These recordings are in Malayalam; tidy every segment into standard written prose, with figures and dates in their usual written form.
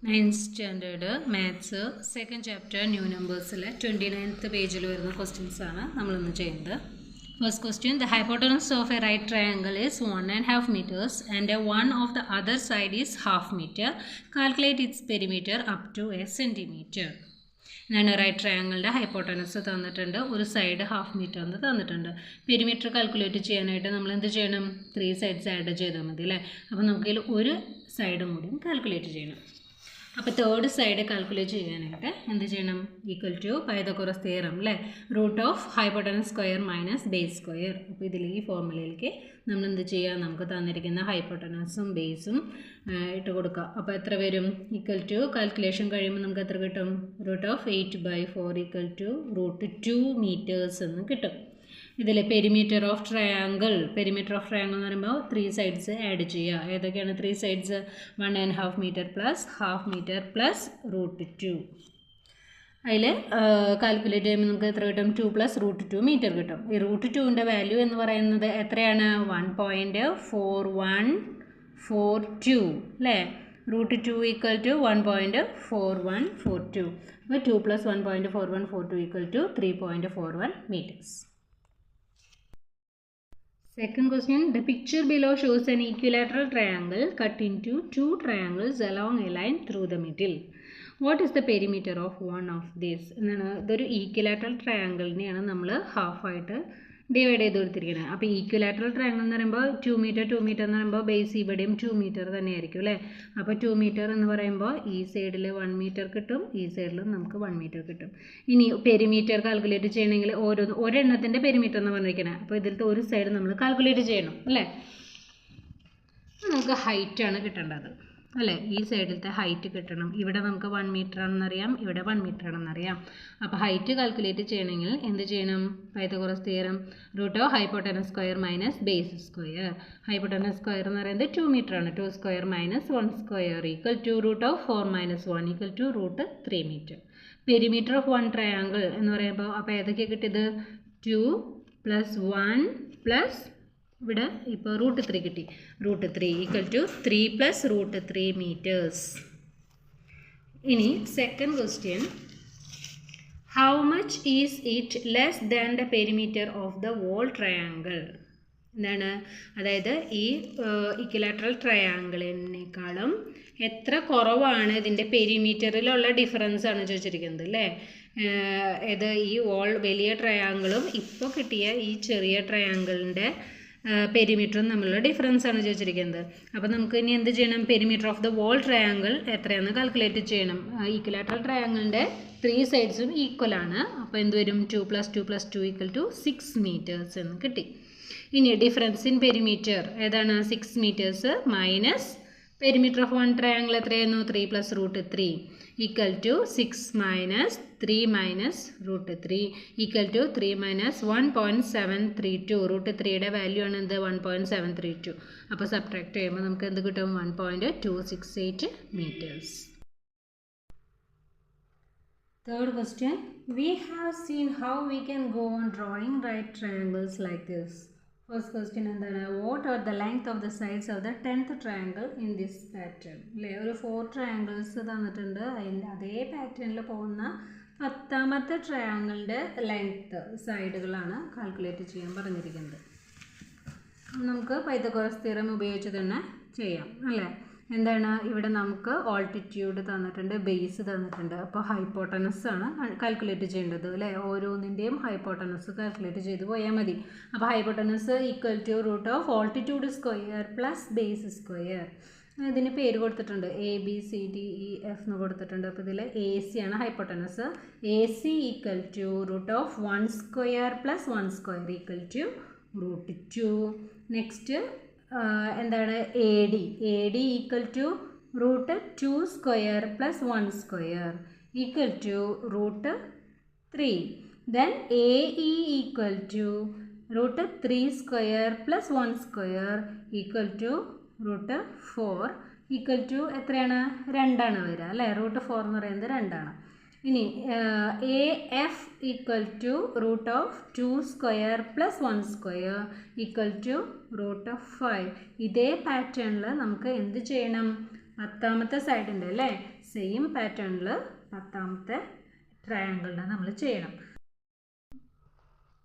9th standard maths second chapter new നമ്പേഴ്സിലെ 29th പേജിൽ വരുന്ന ക്വസ്റ്റ്യൻസ് ആണ് നമ്മളിന്ന് ചെയ്യുന്നത്. First question, the hypotenuse of a right triangle is 1.5 meters and one of the other side is half metre. Calculate its perimeter up to a centimetre. എന്നാണ് റൈറ്റ് ട്രയാങ്കിളിൻ്റെ ഹൈപ്പോട്ടനസ് തന്നിട്ടുണ്ട്, ഒരു സൈഡ് ഹാഫ് മീറ്റർ എന്ന് തന്നിട്ടുണ്ട്. പെരിമീറ്റർ കാൽക്കുലേറ്റ് ചെയ്യാനായിട്ട് നമ്മൾ എന്ത് ചെയ്യണം? 3 sides ആഡ് ചെയ്താൽ മതി അല്ലേ. അപ്പോൾ നമുക്കതിൽ ഒരു സൈഡും കൂടിയും കാൽക്കുലേറ്റ് ചെയ്യണം. അപ്പോൾ തേർഡ് സൈഡ് കാൽക്കുലേറ്റ് ചെയ്യാനായിട്ട് എന്ത് ചെയ്യണം? ഈക്വൽ ടു പൈതഗോറസ് തിയറം അല്ലേ, root of hypotenuse square minus base square. അപ്പോൾ ഇതിൽ ഈ ഫോർമുലയിലേക്ക് നമ്മൾ എന്ത് ചെയ്യുക? നമുക്ക് തന്നിരിക്കുന്ന ഹൈപ്പോട്ടനസും ബേസും ഇട്ട് കൊടുക്കുക. അപ്പോൾ എത്ര വരും? ഈക്വൽ ടു കാൽക്കുലേഷൻ കഴിയുമ്പോൾ നമുക്ക് എത്ര കിട്ടും? Root of 8/4 equal to root 2 meters എന്ന് കിട്ടും. ഇതിൽ പെരിമീറ്റർ ഓഫ് ട്രയാങ്കിൾ എന്ന് പറയുമ്പോൾ 3 sides ആഡ് ചെയ്യുക. ഏതൊക്കെയാണ് 3 sides? 1.5 meter plus half metre plus root 2. അതിൽ കാൽക്കുലേറ്റ് ചെയ്യുമ്പോൾ നമുക്ക് എത്ര കിട്ടും? 2 + √2 meter കിട്ടും. ഈ റൂട്ട് 2ൻ്റെ വാല്യൂ എന്ന് പറയുന്നത് എത്രയാണ്? 1.4142 അല്ലേ. Root 2 equal to 1.4142. അപ്പോൾ 2 + 1.4142 equal to 3.41 meters. Second question, the picture below shows an equilateral triangle cut into 2 triangles along a line through the middle. What is the perimeter of one of these? എന്നാണ് ഇതൊരു ഈക്വലാറ്ററൽ ട്രയാങ്കിളിനെയാണ് നമ്മൾ ഹാഫായിട്ട് ഡിവൈഡ് ചെയ്ത് കൊടുത്തിരിക്കുന്നത്. അപ്പോൾ ഈക്വലാറ്ററൽ ട്രയാങ്കിൾ എന്ന് പറയുമ്പോൾ 2 meter എന്ന് പറയുമ്പോൾ ബേസ് ഇവിടെയും 2 meter തന്നെയായിരിക്കും അല്ലേ. അപ്പോൾ 2 meter എന്ന് പറയുമ്പോൾ ഈ സൈഡിൽ 1 meter കിട്ടും, ഈ സൈഡിലും നമുക്ക് 1 meter കിട്ടും. ഇനി പെരിമീറ്റർ കാൽക്കുലേറ്റ് ചെയ്യണമെങ്കിൽ ഒരെണ്ണത്തിൻ്റെ പെരിമീറ്റർ എന്ന് പറഞ്ഞിരിക്കുന്നത്. അപ്പോൾ ഇതിലത്തെ ഒരു സൈഡ് നമ്മൾ കാൽക്കുലേറ്റ് ചെയ്യണം അല്ലേ. നമുക്ക് ഹൈറ്റാണ് കിട്ടേണ്ടത് അല്ലേ. ഈ സൈഡിലത്തെ ഹൈറ്റ് കിട്ടണം. ഇവിടെ നമുക്ക് 1 meter ആണെന്നറിയാം, ഇവിടെ 1 meter ആണെന്നറിയാം. അപ്പോൾ ഹൈറ്റ് കാൽക്കുലേറ്റ് ചെയ്യണമെങ്കിൽ എന്ത് ചെയ്യണം? Pythagoras theorem, root of hypotenuse square minus base square. Hypotenuse square എന്ന് പറയുന്നത് 2 meter ആണ്. 2 square minus 1 square equal to root of 4 - 1 equal to root 3 meter. Perimeter of 1 triangle എന്ന് പറയുമ്പോൾ അപ്പോൾ ഏതൊക്കെയാണ് കിട്ടിയത്? 2 + 1 + ഇവിടെ ഇപ്പോൾ റൂട്ട് 3 കിട്ടി. Root 3 equal to 3 + √3 meters. ഇനി second question, how much is it less than the perimeter of the whole triangle? എന്താണ്? അതായത് ഈ ഇക്വലാറ്ററൽ ട്രയാങ്കിളിനേക്കാളും എത്ര കുറവാണ് ഇതിൻ്റെ പെരിമീറ്ററിലുള്ള ഡിഫറൻസ് ആണ് ചോദിച്ചിരിക്കുന്നത് അല്ലേ. ഇത് ഈ വോൾ വലിയ ട്രയാങ്കിളും ഇപ്പോൾ കിട്ടിയ ഈ ചെറിയ ട്രയാങ്കിളിൻ്റെ പെരിമീറ്ററും തമ്മിലുള്ള ഡിഫറൻസ് ആണ് ചോദിച്ചിരിക്കുന്നത്. അപ്പോൾ നമുക്ക് ഇനി എന്ത് ചെയ്യണം? Perimeter of the whole triangle എത്രയാണെന്ന് കാൽക്കുലേറ്റ് ചെയ്യണം. ഈക്വലാറ്ററൽ ട്രയാങ്കിളിൻ്റെ 3 sides ഈക്വൽ ആണ്. അപ്പോൾ എന്ത് വരും? 2 + 2 + 2 ഈക്വൽ ടു 6 meters എന്ന് കിട്ടി. ഇനി ഡിഫറൻസ് ഇൻ പെരിമീറ്റർ ഏതാണ്? 6 meters minus perimeter of 1 triangle എത്രയായിരുന്നു? 3 + √3 equal to 6 - 3 - √3 equal to 3 - 1.732. Root 3യുടെ വാല്യൂ ആണ് എന്ത്? 1.732. അപ്പോൾ സബ്ട്രാക്ട് ചെയ്യുമ്പോൾ നമുക്ക് എന്ത് കിട്ടും? 1.268 meters. Third question, we have seen how we can go on drawing right triangles like this. First question എന്താണ്? What are the length of the sides of the 10th triangle in this pattern? അല്ലേ, ഒരു 4 triangles തന്നിട്ടുണ്ട്. അതിൻ്റെ അതേ പാറ്റേണിൽ പോകുന്ന 10ാമത്തെ ട്രയാങ്കിളിൻ്റെ ലെങ്ത്ത് സൈഡുകളാണ് കാൽക്കുലേറ്റ് ചെയ്യാൻ പറഞ്ഞിരിക്കുന്നത്. നമുക്ക് പൈതഗോറസ് തിയറം ഉപയോഗിച്ച് തന്നെ ചെയ്യാം അല്ലേ. എന്താണ്? ഇവിടെ നമുക്ക് ഓൾട്ടിറ്റ്യൂഡ് തന്നിട്ടുണ്ട്, ബേസ് തന്നിട്ടുണ്ട്. അപ്പോൾ ഹൈപ്പോട്ടനസ് ആണ് കാൽക്കുലേറ്റ് ചെയ്യേണ്ടത് അല്ലേ. ഓരോന്നിൻ്റെയും ഹൈപ്പോട്ടനസ് കാൽക്കുലേറ്റ് ചെയ്ത് പോയാൽ മതി. അപ്പോൾ hypotenuse equal to root of altitude square plus base square. ഇതിന് പേര് കൊടുത്തിട്ടുണ്ട്, ABCDEF എന്ന് കൊടുത്തിട്ടുണ്ട്. അപ്പോൾ ഇതിൽ AC ആണ് hypotenuse. AC equal to root of 1 square + 1 square equal to root 2. Next എന്താണ്? AD equal to root 2 square + 1 square equal to root 3. Then AE equal to root 3 square + 1 square equal to root 4 equal to എത്രയാണ്? 2 ആണ് വരിക അല്ലേ. റൂട്ട് 4 എന്ന് പറയുന്നത് 2 ആണ്. ഇനി AF equal to root of 2 square + 1 square equal to root of 5. ഇതേ പാറ്റേണിൽ നമുക്ക് എന്ത് ചെയ്യണം? 10ാമത്തെ സൈഡിൻ്റെ അല്ലേ സെയിം പാറ്റേണിൽ 10ാമത്തെ ട്രയാങ്കിളിനെ നമ്മൾ ചെയ്യണം.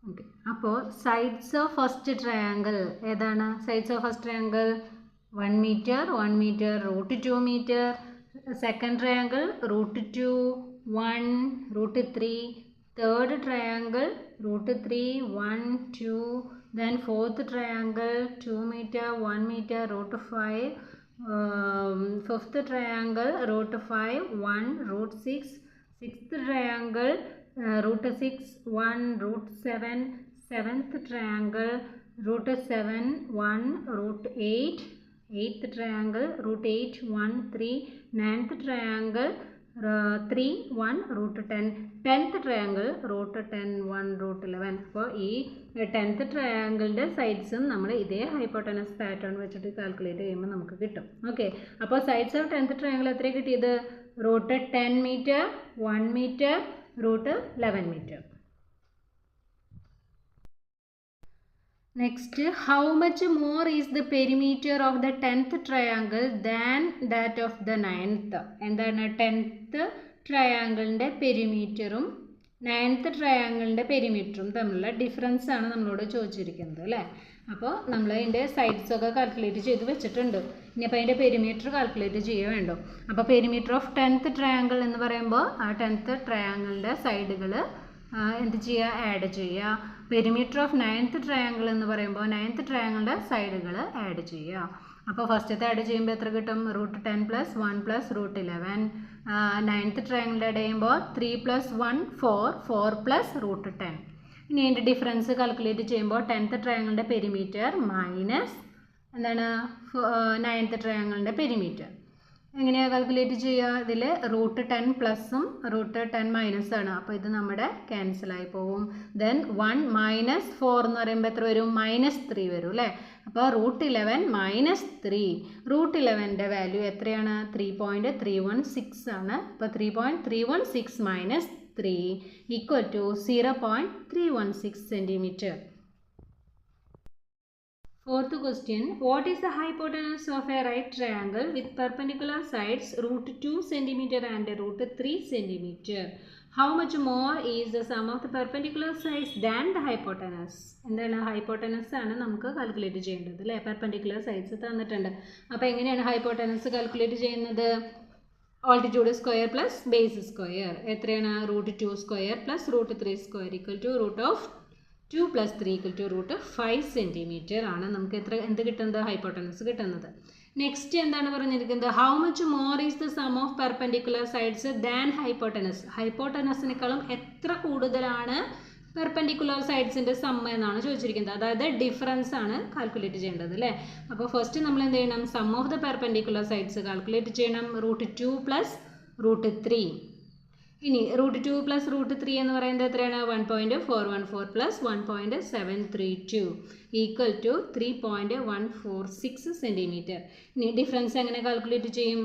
ഓക്കെ, അപ്പോൾ സൈഡ്സ് ഓഫ് ഫസ്റ്റ് ട്രയാങ്കിൾ ഏതാണ്? Sides of first triangle 1 meter, 1 meter, √2 meter. Second triangle √2, 1, √3. Third triangle √3, 1, 2. Then fourth triangle 2 meter, 1 meter, √5. Fifth triangle √5, 1, √6. Sixth triangle √6, 1, √7. Seventh triangle √7, 1, √8. Eighth triangle √8, 1, 3. Ninth triangle 3, 1, √10. 10th triangle √10, 1, √11. അപ്പോൾ ഈ 10th ട്രയാങ്കിളിൻ്റെ സൈഡ്സും നമ്മൾ ഇതേ ഹൈപ്പോട്ടനസ് പാറ്റേൺ വെച്ചിട്ട് കാൽക്കുലേറ്റ് ചെയ്യുമ്പോൾ നമുക്ക് കിട്ടും. ഓക്കെ, അപ്പോൾ സൈഡ്സ് ഓഫ് 10th ട്രയാങ്കിൾ എത്ര കിട്ടിയത്? √10 meter, 1 meter, √11 meter. Next, how much more is the perimeter of the 10th triangle than that of the 9th? എന്താണ് 10th ട്രയാങ്കിളിൻ്റെ പെരിമീറ്ററും 9th ട്രയാങ്കിളിൻ്റെ പെരിമീറ്ററും തമ്മിലുള്ള ഡിഫറൻസ് ആണ് നമ്മളോട് ചോദിച്ചിരിക്കുന്നത് അല്ലേ. അപ്പോൾ നമ്മൾ അതിൻ്റെ സൈഡ്സൊക്കെ കാൽക്കുലേറ്റ് ചെയ്ത് വെച്ചിട്ടുണ്ട്. ഇനിയിപ്പോൾ അതിൻ്റെ പെരിമീറ്റർ കാൽക്കുലേറ്റ് ചെയ്യുക വേണ്ടോ. അപ്പോൾ പെരിമീറ്റർ ഓഫ് 10th ട്രയാങ്കിൾ എന്ന് പറയുമ്പോൾ ആ 10th ട്രയാങ്കിളിൻ്റെ സൈഡുകൾ എന്ത് ചെയ്യുക? ആഡ് ചെയ്യുക. പെരിമീറ്റർ ഓഫ് 9th ട്രയാങ്കിൾ എന്ന് പറയുമ്പോൾ 9th ട്രയാങ്കിളിൻ്റെ സൈഡുകൾ ആഡ് ചെയ്യുക. അപ്പോൾ ഫസ്റ്റത്തെ ആഡ് ചെയ്യുമ്പോൾ എത്ര കിട്ടും? √10 + 1 + √11. 9th ട്രയാങ്കിളിൻ്റെ ആഡ് ചെയ്യുമ്പോൾ 3 + 1 4, 4 + √10. ഇനി അതിൻ്റെ ഡിഫറൻസ് കാൽക്കുലേറ്റ് ചെയ്യുമ്പോൾ 10th ട്രയാങ്കിളിൻ്റെ പെരിമീറ്റർ മൈനസ് എന്താണ് 9th ട്രയാങ്കിളിൻ്റെ പെരിമീറ്റർ. എങ്ങനെയാണ് കാൽക്കുലേറ്റ് ചെയ്യുക? ഇതിൽ √10 പ്ലസും √10 മൈനസാണ്. അപ്പോൾ ഇത് നമ്മുടെ ക്യാൻസലായി പോവും. ദെൻ 1 - 4 എന്ന് പറയുമ്പോൾ എത്ര വരും? -3 വരും അല്ലേ. അപ്പോൾ √11 - 3. √11ൻ്റെ വാല്യൂ എത്രയാണ്? 3.316 ആണ്. അപ്പോൾ 3.316 - 3 = 0.316 centimeter. Fourth question, what is the hypotenuse of a right triangle with perpendicular sides √2 cm and √3 cm? How much more is the sum of the perpendicular sides than the hypotenuse? എന്താണ്? ഹൈപ്പോട്ടനസ് ആണ് നമുക്ക് കാൽക്കുലേറ്റ് ചെയ്യേണ്ടത് അല്ലേ. പെർപെൻഡിക്കുലർ സൈഡ്സ് തന്നിട്ടുണ്ട്. അപ്പോൾ എങ്ങനെയാണ് ഹൈപ്പോട്ടനസ് കാൽക്കുലേറ്റ് ചെയ്യുന്നത്? altitude square plus base square. എത്രയാണ്? √2² plus √3² = √2 + 3 = √5 cm ആണ് നമുക്ക് എന്ത് കിട്ടുന്നത്? ഹൈപ്പോട്ടനസ് കിട്ടുന്നത്. നെക്സ്റ്റ് എന്താണ് പറഞ്ഞിരിക്കുന്നത്? How much more is the sum of perpendicular sides than hypotenuse? ഹൈപ്പോട്ടനസിനേക്കാളും എത്ര കൂടുതലാണ് പെർപെൻഡിക്കുലർ സൈഡ്സിൻ്റെ സം എന്നാണ് ചോദിച്ചിരിക്കുന്നത്. അതായത് ഡിഫറൻസ് ആണ് കാൽക്കുലേറ്റ് ചെയ്യേണ്ടത് അല്ലേ. അപ്പോൾ ഫസ്റ്റ് നമ്മൾ എന്ത് ചെയ്യണം? Sum of the perpendicular sides calculate ചെയ്യണം. √2 + √3. ഇനി √2 + √3 എന്ന് പറയുന്നത് എത്രയാണ്? 1.414 + 1.732 = 3.146 cm. ഇനി ഡിഫറൻസ് എങ്ങനെ കാൽക്കുലേറ്റ് ചെയ്യും?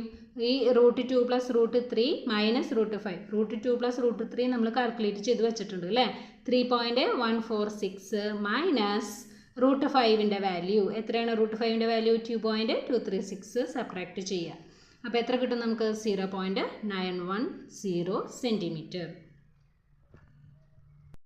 ഈ √2 + √3 - √5. √2 + √3 നമ്മൾ കാൽക്കുലേറ്റ് ചെയ്ത് വെച്ചിട്ടുണ്ട് അല്ലേ. 3.146 മൈനസ് √5ൻ്റെ വാല്യൂ എത്രയാണ്? √5ൻ്റെ വാല്യൂ 2.236 സബ്ട്രാക്ട് ചെയ്യുക. അപ്പോൾ എത്ര കിട്ടും നമുക്ക്? 0.910 cm.